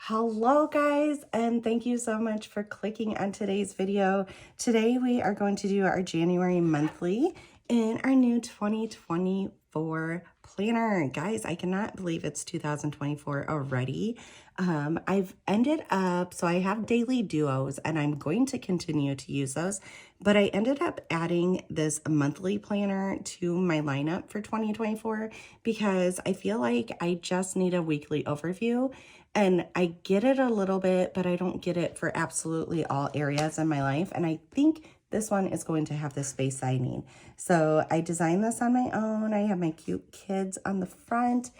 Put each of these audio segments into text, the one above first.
Hello guys, and thank you so much for clicking on today's video. Today we are going to do our January monthly in our new 2024 planner. Guys, I cannot believe it's 2024 already. I've ended up, so I have daily duos and I'm going to continue to use those, but I ended up adding this monthly planner to my lineup for 2024 because I feel like I just need a weekly overview. And I get it a little bit, but I don't get it for absolutely all areas in my life. And I think this one is going to have the space I need. So I designed this on my own. I have my cute kids on the front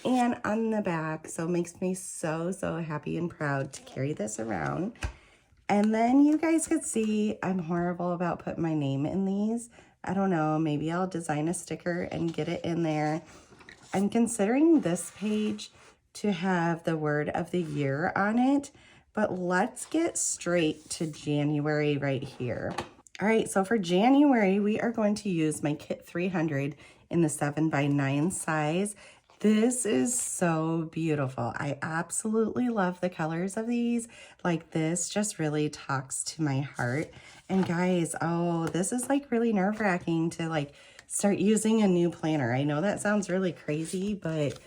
and on the back. So it makes me so happy and proud to carry this around. And then you guys could see I'm horrible about putting my name in these. I don't know, maybe I'll design a sticker and get it in there. I'm considering this page to have the word of the year on it, but let's get straight to January right here. All right, so for January, we are going to use my Kit 300 in the 7x9 size. This is so beautiful. I absolutely love the colors of these. Like, this just really talks to my heart. And guys, oh, this is like really nerve-wracking to like start using a new planner. I know that sounds really crazy, but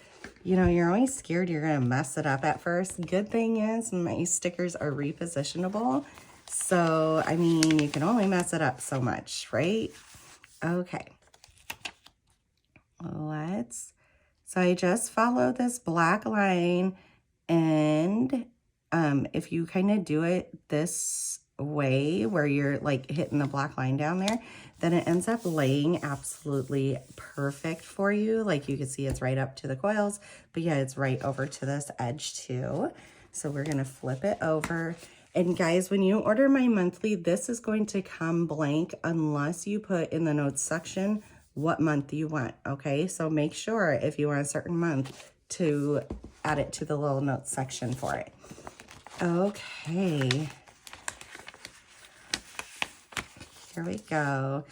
you know, you're always scared you're going to mess it up at first. Good thing is my stickers are repositionable. So, I mean, you can only mess it up so much, right? Okay. So I just follow this black line, and if you kind of do it this way where you're like hitting the black line down there, then it ends up laying absolutely perfect for you. Like you can see it's right up to the coils, but yeah, it's right over to this edge too. So we're gonna flip it over. And guys, when you order my monthly, this is going to come blank unless you put in the notes section what month you want, okay? So make sure if you want a certain month to add it to the little notes section for it. Okay. Here we go.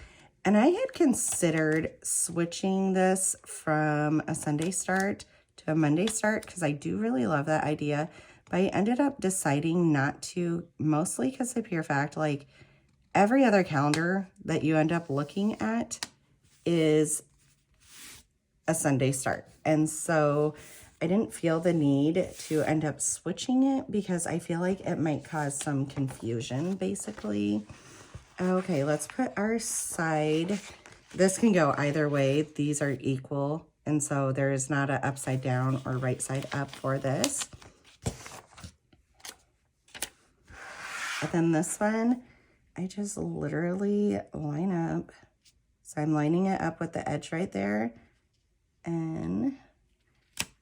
And I had considered switching this from a Sunday start to a Monday start because I do really love that idea. But I ended up deciding not to, mostly because of the pure fact, like every other calendar that you end up looking at is a Sunday start. And so I didn't feel the need to end up switching it because I feel like it might cause some confusion, basically. Okay, let's put our side. This can go either way. These are equal, and so there is not an upside down or right side up for this. And then this one, I just literally line up. So I'm lining it up with the edge right there, and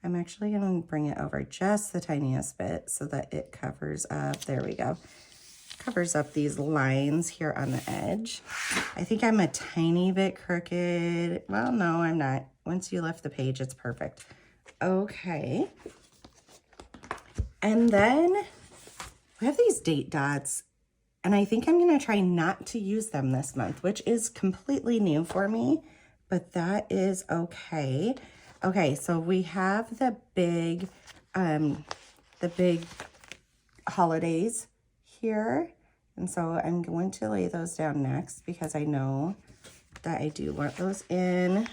I'm actually going to bring it over just the tiniest bit so that it covers up. There we go. Covers up these lines here on the edge. I think I'm a tiny bit crooked. Well, no, I'm not. Once you lift the page, it's perfect. Okay. And then we have these date dots, and I think I'm going to try not to use them this month, which is completely new for me, but that is okay. Okay, so we have the big holidays here, and so I'm going to lay those down next because I know that I do want those in.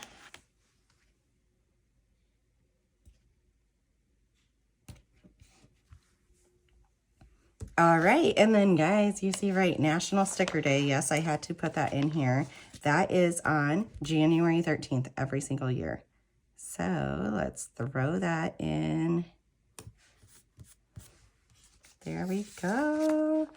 All right, and then guys, you see right, National Sticker Day. Yes, I had to put that in here. That is on January 13th every single year. So let's throw that in. There we go.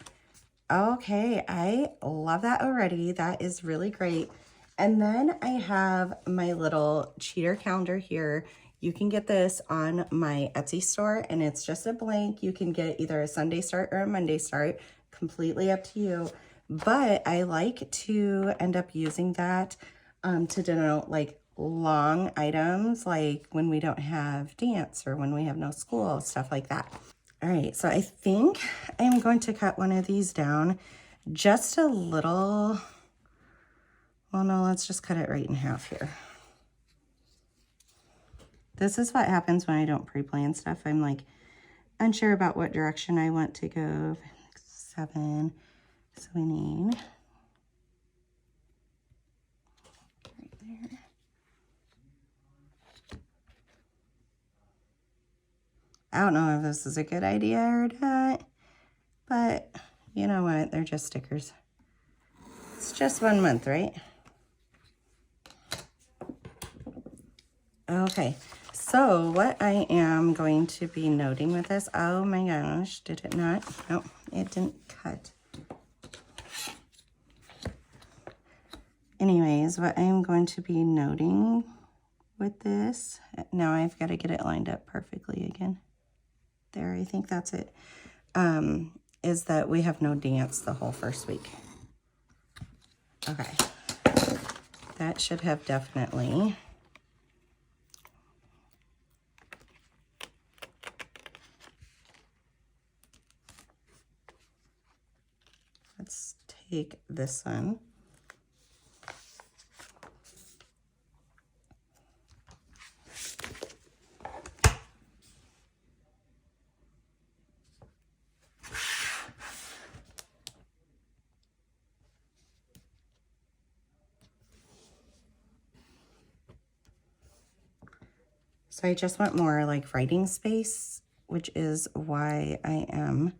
Okay, I love that already. That is really great. And then I have my little cheater calendar here. You can get this on my Etsy store, and it's just a blank. You can get either a Sunday start or a Monday start, completely up to you. But I like to end up using that to denote like long items, like when we don't have dance or when we have no school, stuff like that. All right, so I think I'm going to cut one of these down just a little. Well, no, let's just cut it right in half here. This is what happens when I don't pre-plan stuff. I'm like, unsure about what direction I want to go. 7, so we need right there. I don't know if this is a good idea or not, but you know what? They're just stickers. It's just 1 month, right? Okay, so what I am going to be noting with this, oh my gosh, did it not? No, it didn't cut. Anyways, what I am going to be noting with this, now I've got to get it lined up perfectly again. There, I think that's it. Is that we have no dance the whole first week. Okay, that should have definitely. Let's take this one. So I just want more like writing space, which is why I am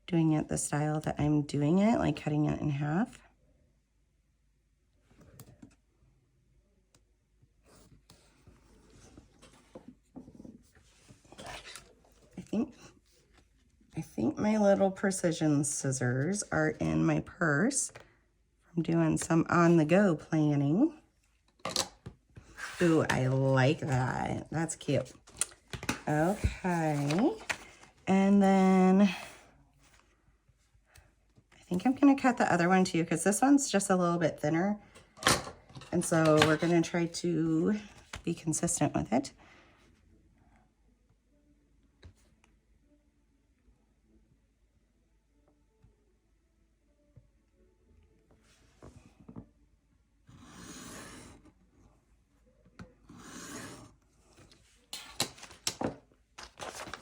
doing it the style that I'm doing it, like cutting it in half. I think my little precision scissors are in my purse from doing some on-the-go planning. Ooh, I like that. That's cute. Okay. And then I think I'm going to cut the other one too, because this one's just a little bit thinner. And so we're going to try to be consistent with it.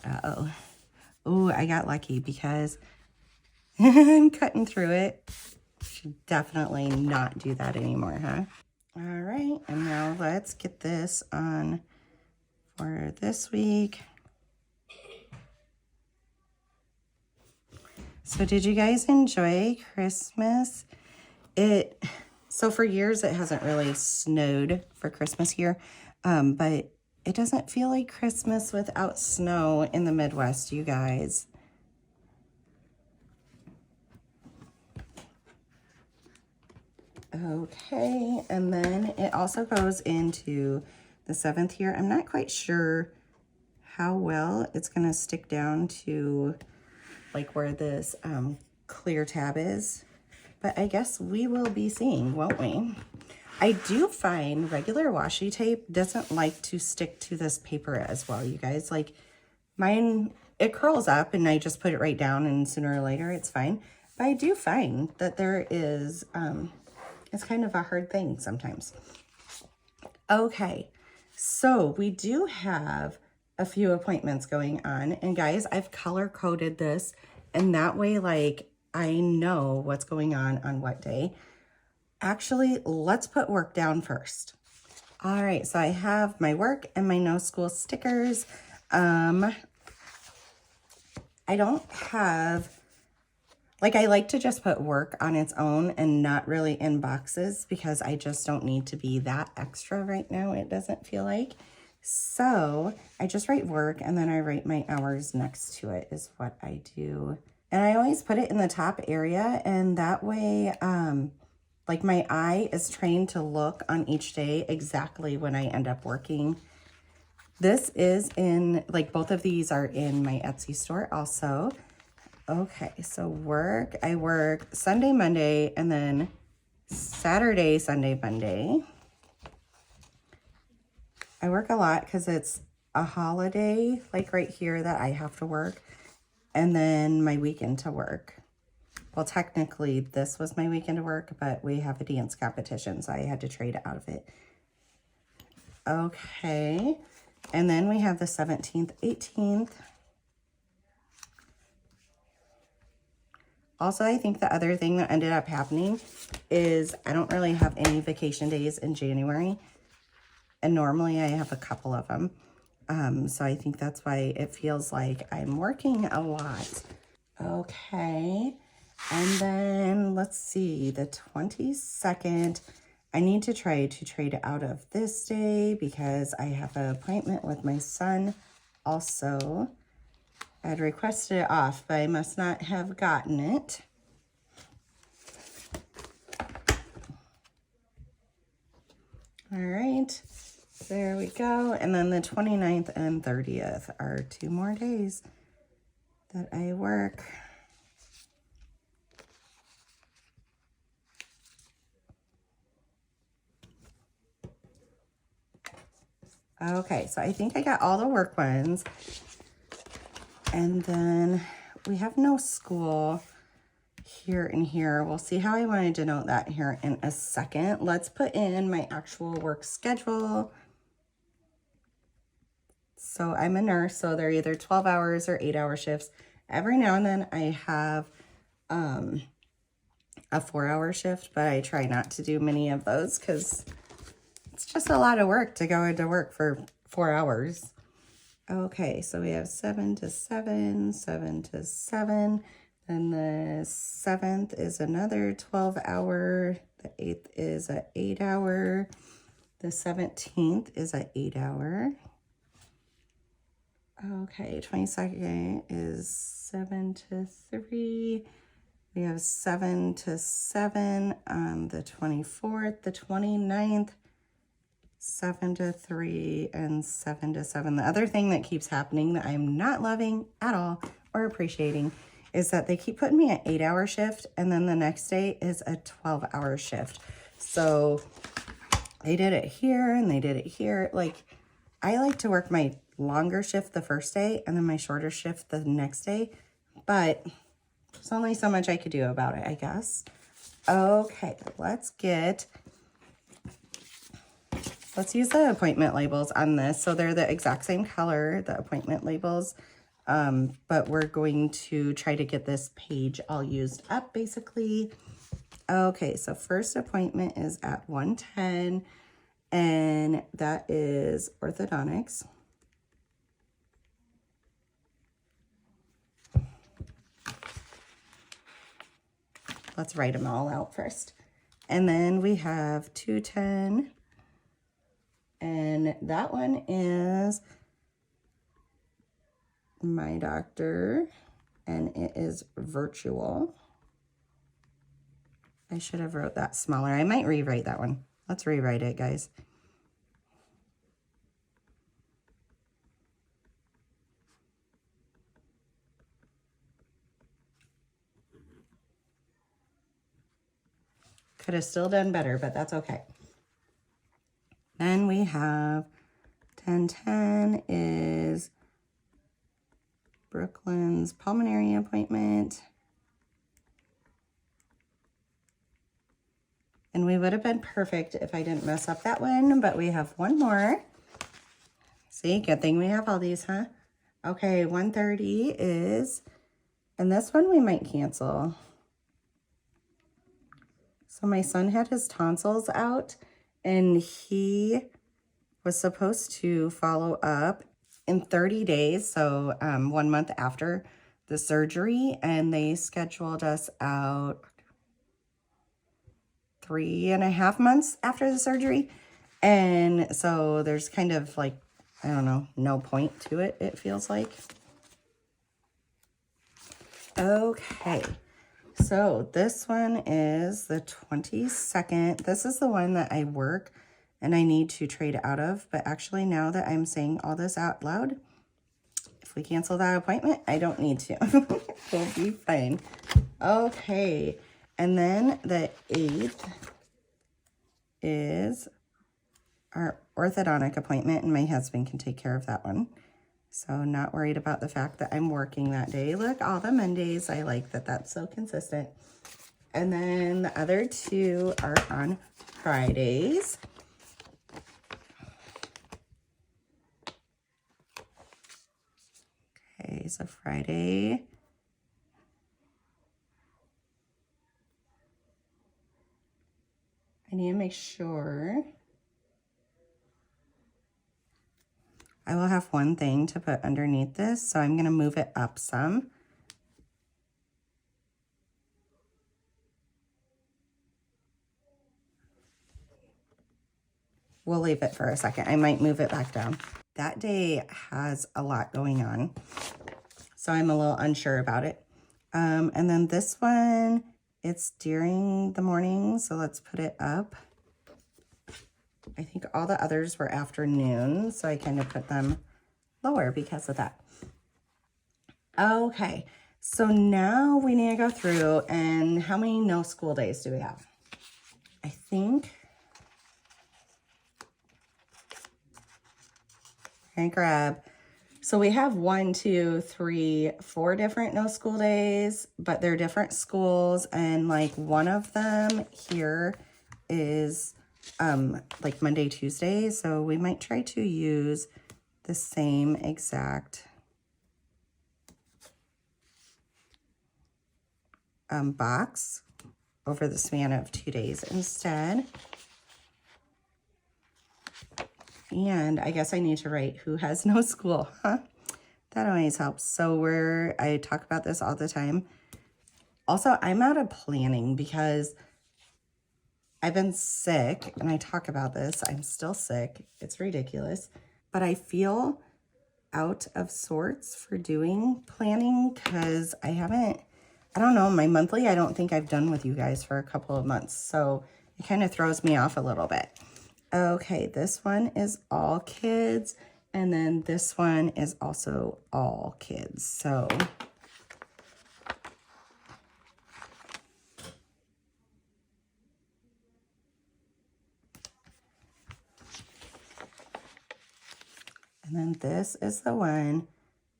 Uh-oh. Oh, I got lucky because I'm cutting through it. Should definitely not do that anymore, huh? All right, and now let's get this on for this week. So did you guys enjoy Christmas? So for years it hasn't really snowed for Christmas here, but it doesn't feel like Christmas without snow in the Midwest, you guys. Okay, and then it also goes into the 7th year. I'm not quite sure how well it's going to stick down to like where this clear tab is, but I guess we will be seeing, won't we? I do find regular washi tape doesn't like to stick to this paper as well, you guys. Like mine, it curls up and I just put it right down and sooner or later it's fine. But I do find that there is, it's kind of a hard thing sometimes. Okay, so we do have a few appointments going on. And guys, I've color coded this and that way like I know what's going on what day. Actually, let's put work down first. All right, so I have my work and my no school stickers. I don't have, like I like to just put work on its own and not really in boxes because I just don't need to be that extra right now. It doesn't feel like. So I just write work and then I write my hours next to it is what I do. And I always put it in the top area and that way, like my eye is trained to look on each day exactly when I end up working. This is in, like both of these are in my Etsy store also. Okay, so work, I work Sunday, Monday, and then Saturday, Sunday, Monday. I work a lot because it's a holiday, like right here that I have to work, and then my weekend to work. Well, technically, this was my weekend to work, but we have a dance competition, so I had to trade out of it. Okay, and then we have the 17th, 18th. Also, I think the other thing that ended up happening is I don't really have any vacation days in January. And normally I have a couple of them. So I think that's why it feels like I'm working a lot. Okay. And then let's see, the 22nd, I need to try to trade out of this day because I have an appointment with my son also. I'd requested it off, but I must not have gotten it. All right, there we go. And then the 29th and 30th are 2 more days that I work. Okay, so I think I got all the work ones. And then we have no school here and here. We'll see how I want to denote that here in a second. Let's put in my actual work schedule. So I'm a nurse, so they're either 12 hours or 8-hour shifts. Every now and then I have a 4-hour shift, but I try not to do many of those because it's just a lot of work to go into work for 4 hours. Okay, so we have 7 to 7, 7 to 7. Then the 7th is another 12-hour. The 8th is an 8-hour. The 17th is an 8-hour. Okay, 22nd is 7 to 3. We have 7 to 7 on the 24th, the 29th, 7 to 3, and 7 to 7. The other thing that keeps happening that I'm not loving at all or appreciating is that they keep putting me an 8-hour shift, and then the next day is a 12-hour shift. So they did it here, and they did it here. Like, I like to work my longer shift the first day, and then my shorter shift the next day, but there's only so much I could do about it, I guess. Okay, let's use the appointment labels on this. So they're the exact same color, the appointment labels, but we're going to try to get this page all used up, basically. Okay, so first appointment is at 1:10, and that is orthodontics. Let's write them all out first. And then we have 2:10, and that one is my doctor, and it is virtual. I should have wrote that smaller. I might rewrite that one. Let's rewrite it, guys. Could have still done better, but that's okay. Then we have 10:10 is Brooklyn's pulmonary appointment. And we would have been perfect if I didn't mess up that one, but we have one more. See, good thing we have all these, huh? Okay, 1:30 is, and this one we might cancel. So my son had his tonsils out, and he was supposed to follow up in 30 days, so 1 month after the surgery, and they scheduled us out 3.5 months after the surgery. And so there's kind of like, I don't know, no point to it, it feels like. Okay, so this one is the 22nd. This is the one that I work and I need to trade out of. But actually, now that I'm saying all this out loud, if we cancel that appointment, I don't need to. We'll be fine. Okay, and then the 8th is our orthodontic appointment, and my husband can take care of that one. So not worried about the fact that I'm working that day. Look, all the Mondays, I like that that's so consistent. And then the other two are on Fridays. Okay, so Friday need to make sure. I will have one thing to put underneath this, so I'm going to move it up some. We'll leave it for a second. I might move it back down. That day has a lot going on, so I'm a little unsure about it. And then this one, it's during the morning, so let's put it up. I think all the others were afternoon, so I kind of put them lower because of that. Okay, so now we need to go through, and how many no school days do we have? I think I grab, so we have 1, 2, 3, 4 different no school days, but they're different schools, and like one of them here is like Monday, Tuesday, so we might try to use the same exact box over the span of 2 days instead. And I guess I need to write who has no school, huh? That always helps. So I talk about this all the time. Also, I'm out of planning because I've been sick, and I talk about this. I'm still sick. It's ridiculous. But I feel out of sorts for doing planning because I don't know, my monthly, I don't think I've done with you guys for a couple of months. So it kind of throws me off a little bit. Okay, this one is all kids, and then this one is also all kids. So and then this is the one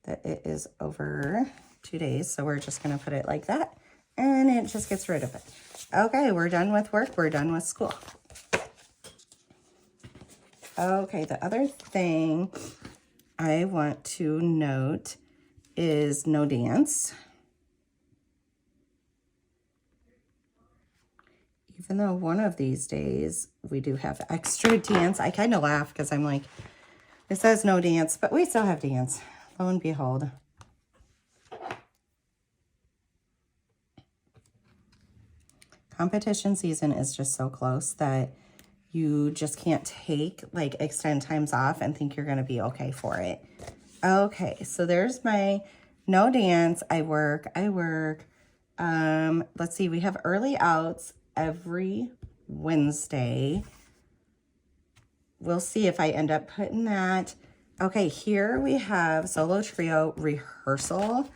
that it is over 2 days. So we're just going to put it like that, and it just gets rid of it. Okay, we're done with work. We're done with school. Okay, the other thing I want to note is no dance. Even though one of these days we do have extra dance, I kind of laugh because I'm like, it says no dance, but we still have dance. Lo and behold. Competition season is just so close that you just can't take like extended times off and think you're going to be okay for it. Okay, so there's my no dance. I work. Let's see, we have early outs every Wednesday. We'll see if I end up putting that. Okay, here we have solo trio rehearsal.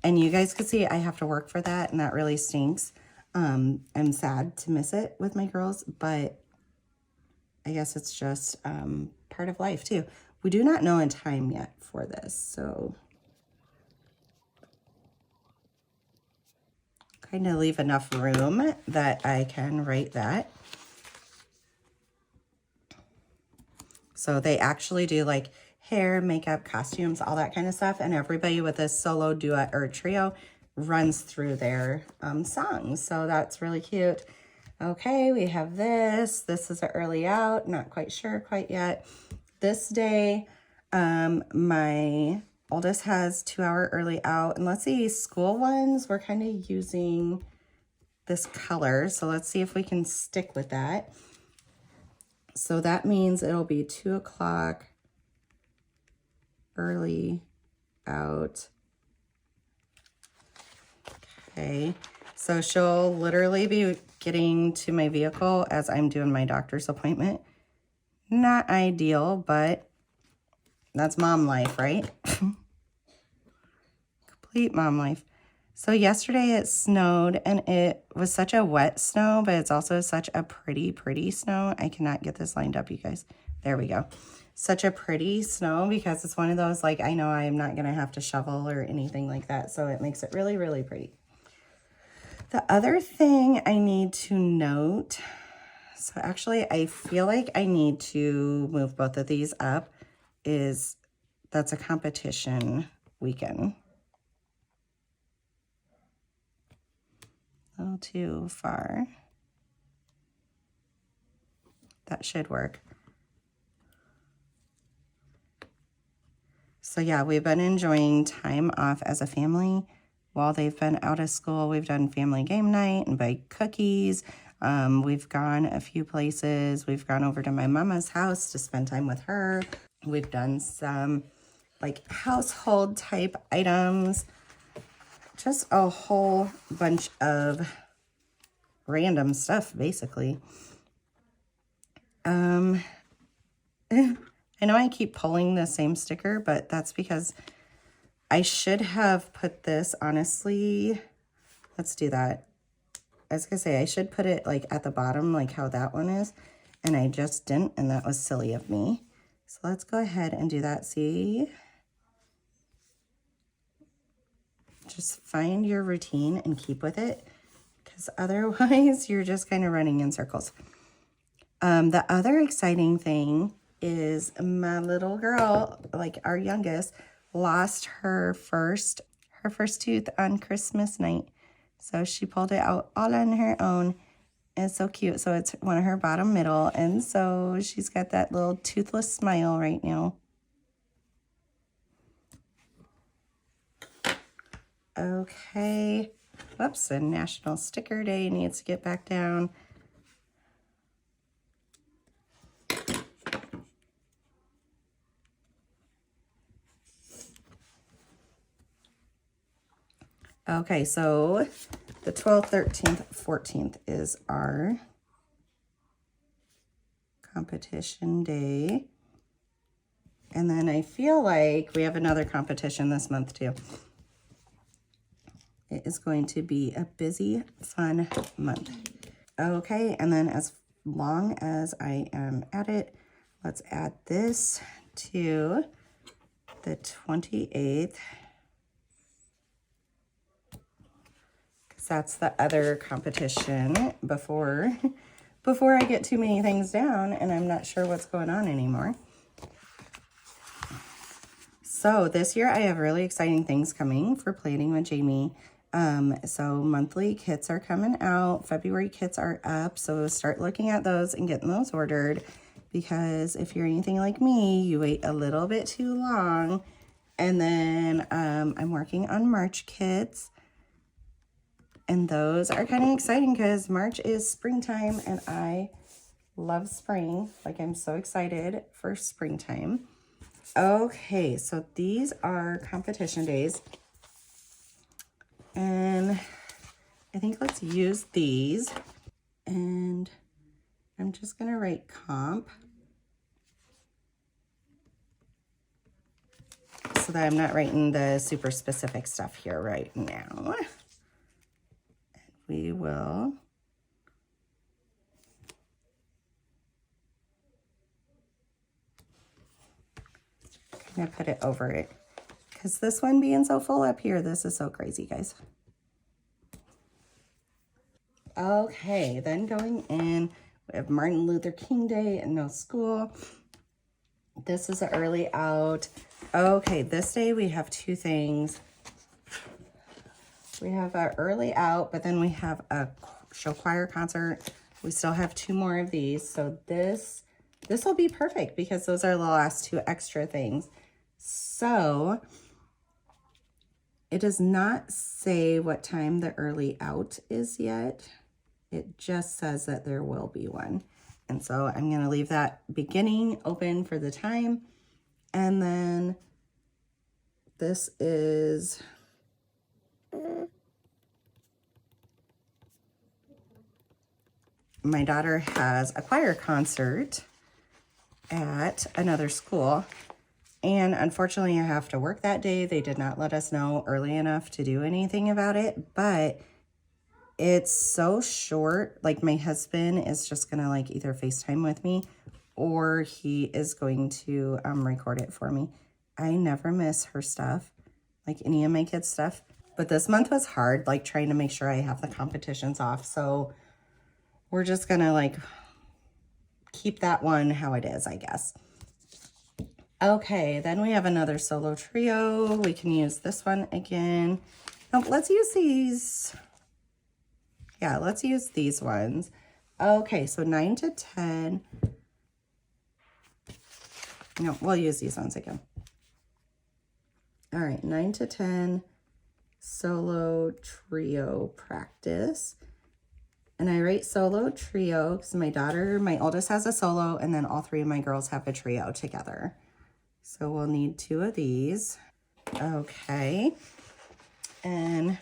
And you guys can see I have to work for that, and that really stinks. I'm sad to miss it with my girls, but I guess it's just part of life too. We do not know a time yet for this, so kind of leave enough room that I can write that. So they actually do like hair, makeup, costumes, all that kind of stuff, and everybody with a solo, duet, or trio runs through their songs, so that's really cute. Okay, we have this. This is an early out. Not quite sure quite yet. This day, my oldest has 2-hour early out. And let's see, school ones, we're kind of using this color. So let's see if we can stick with that. So that means it'll be 2 o'clock early out. Okay, so she'll literally be getting to my vehicle as I'm doing my doctor's appointment. Not ideal, but that's mom life, right? Complete mom life. So yesterday it snowed, and it was such a wet snow, but it's also such a pretty, pretty snow. I cannot get this lined up, you guys. There we go. Such a pretty snow because it's one of those, like, I know I'm not going to have to shovel or anything like that, so it makes it really, really pretty. The other thing I need to note, so actually I feel like I need to move both of these up, is that's a competition weekend. A little too far. That should work. So yeah, we've been enjoying time off as a family while they've been out of school. We've done family game night and baked cookies. We've gone a few places. We've gone over to my mama's house to spend time with her. We've done some like household type items. Just a whole bunch of random stuff, basically. I know I keep pulling the same sticker, but that's because I should have put this, honestly, let's do that. I was gonna say, I should put it like at the bottom, like how that one is, and I just didn't, and that was silly of me. So let's go ahead and do that. See? Just find your routine and keep with it, because otherwise you're just kind of running in circles. The other exciting thing is my little girl, like our youngest, lost her first tooth on Christmas night. So she pulled it out all on her own. It's so cute. So it's one of her bottom middle. And so she's got that little toothless smile right now. Okay. Whoops, and National Sticker Day needs to get back down. Okay, so the 12th, 13th, 14th is our competition day. And then I feel like we have another competition this month too. It is going to be a busy, fun month. Okay, and then as long as I am at it, let's add this to the 28th. That's the other competition before I get too many things down and I'm not sure what's going on anymore. So this year I have really exciting things coming for Planning with Jamie. So monthly kits are coming out. February kits are up. So start looking at those and getting those ordered, because if you're anything like me, you wait a little bit too long. And then I'm working on March kits. And those are kind of exciting because March is springtime and I love spring. Like, I'm so excited for springtime. Okay, so these are competition days. And I think let's use these. And I'm just going to write comp so that I'm not writing the super specific stuff here right now. We will kind of put it over it, because this one being so full up here, this is so crazy, guys. Okay, then going in, we have Martin Luther King Day and no school. This is an early out. Okay, this day we have two things. We have our early out, but then we have a show choir concert. We still have two more of these. So this will be perfect because those are the last two extra things. So it does not say what time the early out is yet. It just says that there will be one. And so I'm going to leave that beginning open for the time. And then this is... my daughter has a choir concert at another school, and unfortunately I have to work that day. They did not let us know early enough to do anything about it, but it's so short. Like, my husband is just gonna like either FaceTime with me or he is going to record it for me. I never miss her stuff, like any of my kids' stuff, but this month was hard, like trying to make sure I have the competitions off. So we're just gonna like keep that one how it is, I guess. Okay, then we have another solo trio. We can use this one again. Oh, let's use these. Yeah, let's use these ones. Okay, so 9 to 10. No, we'll use these ones again. All right, 9 to 10 solo trio practice. And I write solo trio because my oldest has a solo, and then all 3 of my girls have a trio together. So we'll need 2 of these. Okay. And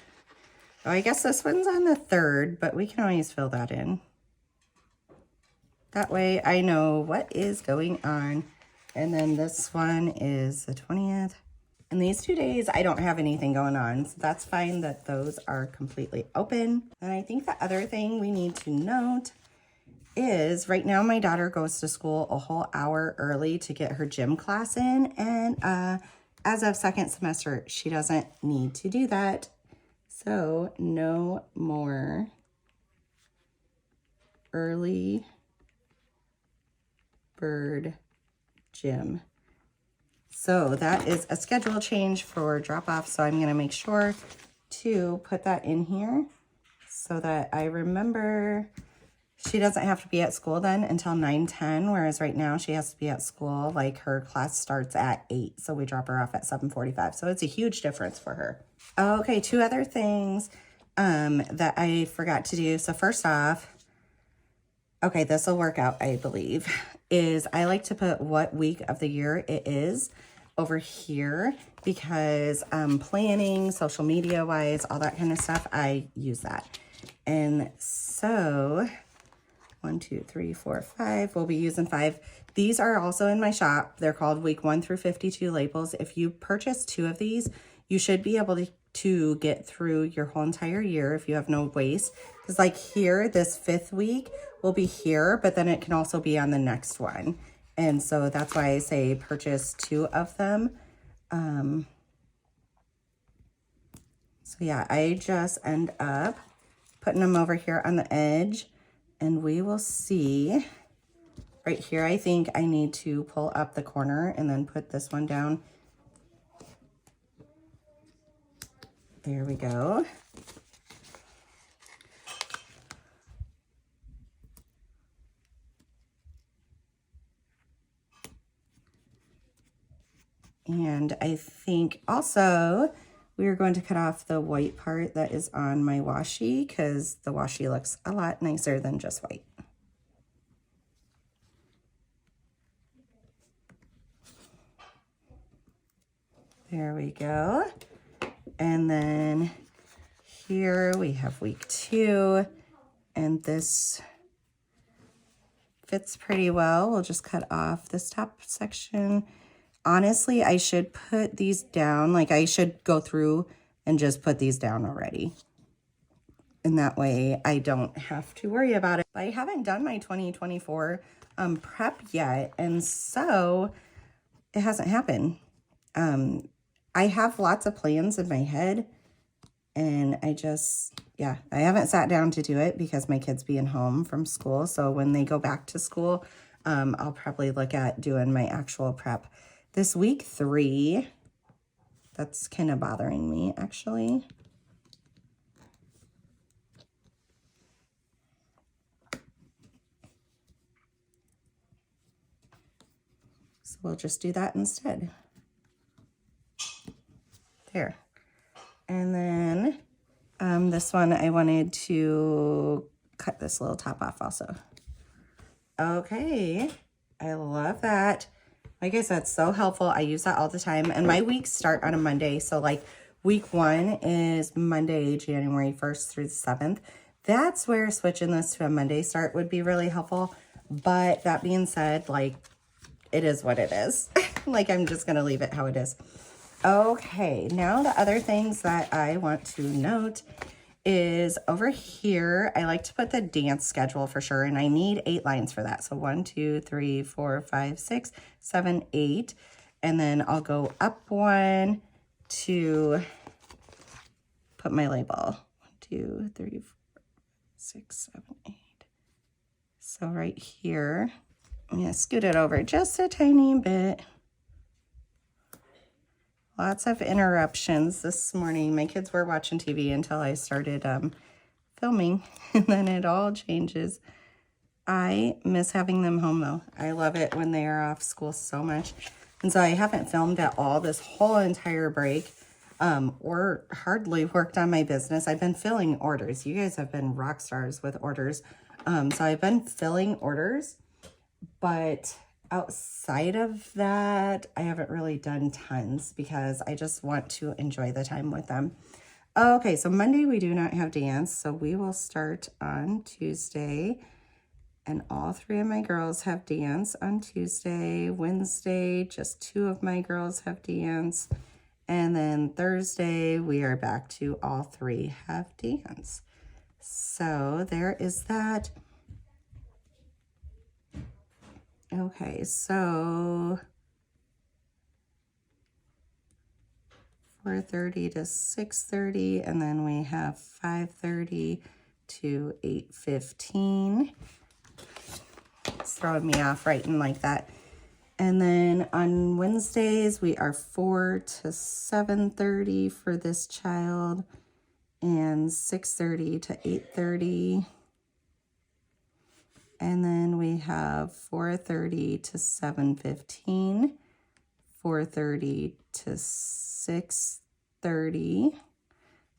I guess this one's on the 3rd, but we can always fill that in. That way I know what is going on. And then this one is the 20th. And these 2 days, I don't have anything going on. So that's fine that those are completely open. And I think the other thing we need to note is right now my daughter goes to school a whole hour early to get her gym class in. And as of 2nd semester, she doesn't need to do that. So no more early bird gym. So that is a schedule change for drop off. So I'm going to make sure to put that in here so that I remember she doesn't have to be at school then until 9:10, whereas right now she has to be at school, like her class starts at 8. So we drop her off at 7:45. So it's a huge difference for her. Okay, 2 other things that I forgot to do. So first off, okay, this will work out, I believe, is I like to put what week of the year it is over here because planning, social media wise, all that kind of stuff, I use that. And so 1, 2, 3, 4, 5, we'll be using 5. These are also in my shop. They're called week 1 through 52 labels. If you purchase 2 of these, you should be able to get through your whole entire year if you have no waste. Because like here, this 5th week will be here, but then it can also be on the next one. And so that's why I say purchase 2 of them. So yeah, I just end up putting them over here on the edge, and we will see right here. I think I need to pull up the corner and then put this one down. There we go. And I think also we are going to cut off the white part that is on my washi because the washi looks a lot nicer than just white. There we go. And then here we have week 2, and this fits pretty well. We'll just cut off this top section. Honestly, I should put these down. Like I should go through and just put these down already. And that way I don't have to worry about it. I haven't done my 2024 prep yet. And so it hasn't happened. I have lots of plans in my head, and I haven't sat down to do it because my kids being home from school. So when they go back to school, I'll probably look at doing my actual prep. This week 3, that's kind of bothering me actually. So we'll just do that instead. There. And then this one, I wanted to cut this little top off also. Okay, I love that. Like I said, so helpful. I use that all the time. And my weeks start on a Monday. So like week 1 is Monday, January 1st through the 7th. That's where switching this to a Monday start would be really helpful. But that being said, like it is what it is. Like I'm just going to leave it how it is. Okay, now the other things that I want to note is over here, I like to put the dance schedule for sure, and I need 8 lines for that. So 1, 2, 3, 4, 5, 6, 7, 8, and then I'll go up 1 to put my label. 1, 2, 3, 4, 6, 7, 8. So right here, I'm gonna scoot it over just a tiny bit. Lots of interruptions this morning. My kids were watching TV until I started filming, and then it all changes. I miss having them home though. I love it when they are off school so much. And so I haven't filmed at all this whole entire break, or hardly worked on my business. I've been filling orders. You guys have been rock stars with orders. So I've been filling orders, but outside of that, I haven't really done tons because I just want to enjoy the time with them. Okay, so Monday we do not have dance, so we will start on Tuesday. And all 3 of my girls have dance on Tuesday. Wednesday, just 2 of my girls have dance. And then Thursday, we are back to all 3 have dance. So there is that. Okay, so 4:30 to 6:30, and then we have 5:30 to 8:15. It's throwing me off writing like that. And then on Wednesdays, we are 4 to 7:30 for this child, and 6:30 to 8:30. And then we have 4:30 to 7:15, 4:30 to 6:30,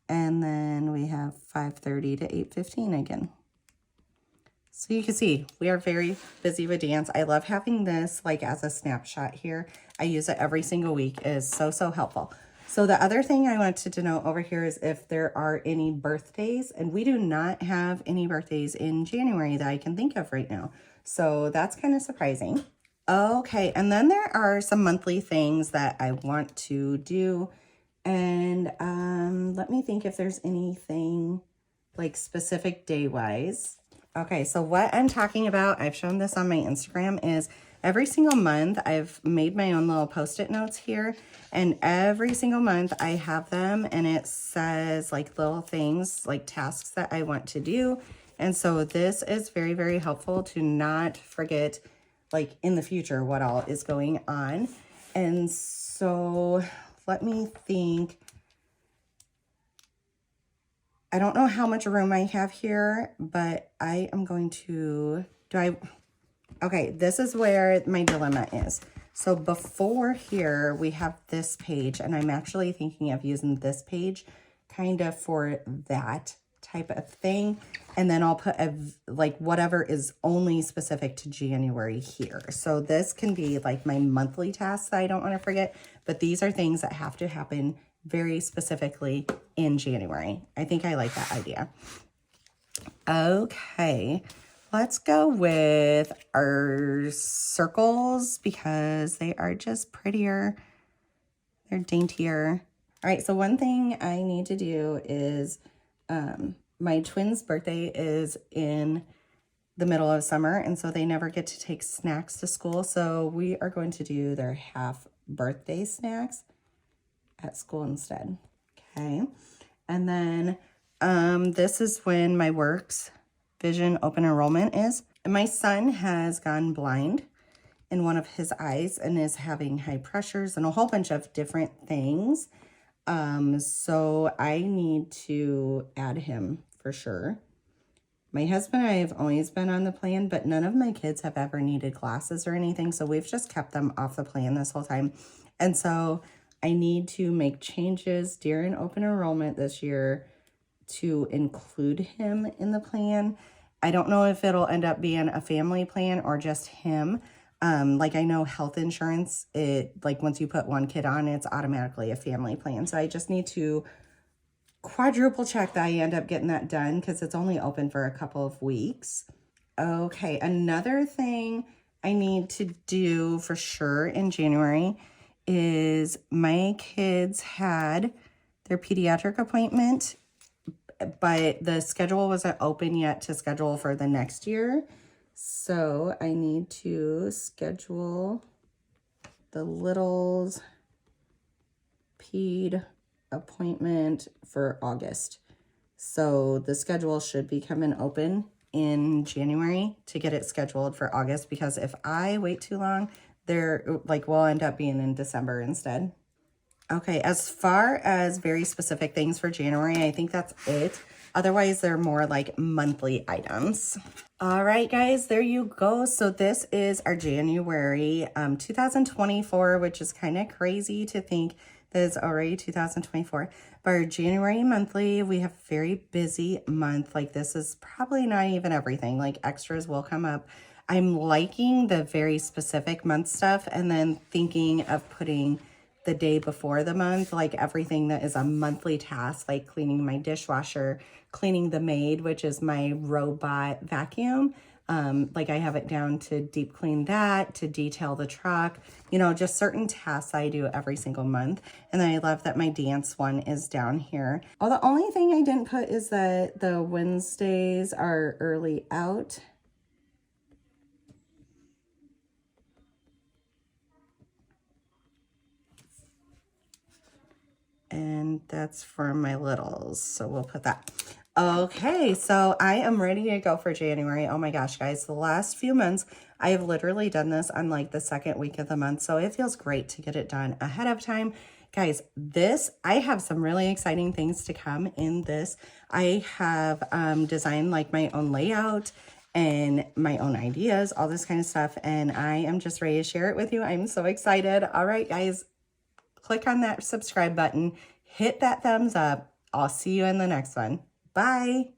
and then we have 5:30 to 8:15 again. So you can see we are very busy with dance. I love having this like as a snapshot here. I use it every single week. It is so helpful. So the other thing I wanted to know over here is if there are any birthdays, and we do not have any birthdays in January that I can think of right now. So that's kind of surprising. Okay, and then there are some monthly things that I want to do. And let me think if there's anything like specific day-wise. Okay, so what I'm talking about, I've shown this on my Instagram, is every single month I've made my own little Post-it notes here, and every single month I have them, and it says like little things, like tasks that I want to do. And so this is very helpful to not forget, like in the future, what all is going on. And so let me think. I don't know how much room I have here, but I am going to, okay, this is where my dilemma is. So before here, we have this page, and I'm actually thinking of using this page kind of for that type of thing. And then I'll put like whatever is only specific to January here. So this can be like my monthly tasks that I don't want to forget, but these are things that have to happen very specifically in January. I think I like that idea. Okay, let's go with our circles because they are just prettier. They're daintier. All right, so one thing I need to do is my twins' birthday is in the middle of summer, and so they never get to take snacks to school. So we are going to do their half birthday snacks at school instead. Okay, and then this is when my Works Vision open enrollment is. And my son has gone blind in one of his eyes and is having high pressures and a whole bunch of different things. So I need to add him for sure. My husband and I have always been on the plan, but none of my kids have ever needed glasses or anything. So we've just kept them off the plan this whole time. And so I need to make changes during open enrollment this year to include him in the plan. I don't know if it'll end up being a family plan or just him. Like I know health insurance, like once you put one kid on, it's automatically a family plan. So I just need to quadruple check that I end up getting that done because it's only open for a couple of weeks. Okay, another thing I need to do for sure in January is my kids had their pediatric appointment, but the schedule wasn't open yet to schedule for the next year. So I need to schedule the littles ped appointment for August. So the schedule should be coming open in January to get it scheduled for August, because if I wait too long, we'll end up being in December instead. Okay, as far as very specific things for January, I think that's it. Otherwise, they're more like monthly items. All right, guys, there you go. So this is our January 2024, which is kind of crazy to think that it's already 2024. But our January monthly, we have a very busy month. Like this is probably not even everything. Like extras will come up. I'm liking the very specific month stuff and then thinking of putting the day before the month, like everything that is a monthly task, like cleaning my dishwasher, cleaning the maid, which is my robot vacuum. Like I have it down to deep clean that, to detail the truck, you know, just certain tasks I do every single month. And then I love that my dance one is down here. Oh, the only thing I didn't put is that the Wednesdays are early out. And that's for my littles, so we'll put that. Okay, so I am ready to go for January. Oh my gosh, guys, the last few months, I have literally done this on like the second week of the month, so it feels great to get it done ahead of time. Guys, I have some really exciting things to come in this. I have designed like my own layout and my own ideas, all this kind of stuff, and I am just ready to share it with you. I'm so excited. All right, guys, click on that subscribe button, hit that thumbs up. I'll see you in the next one. Bye.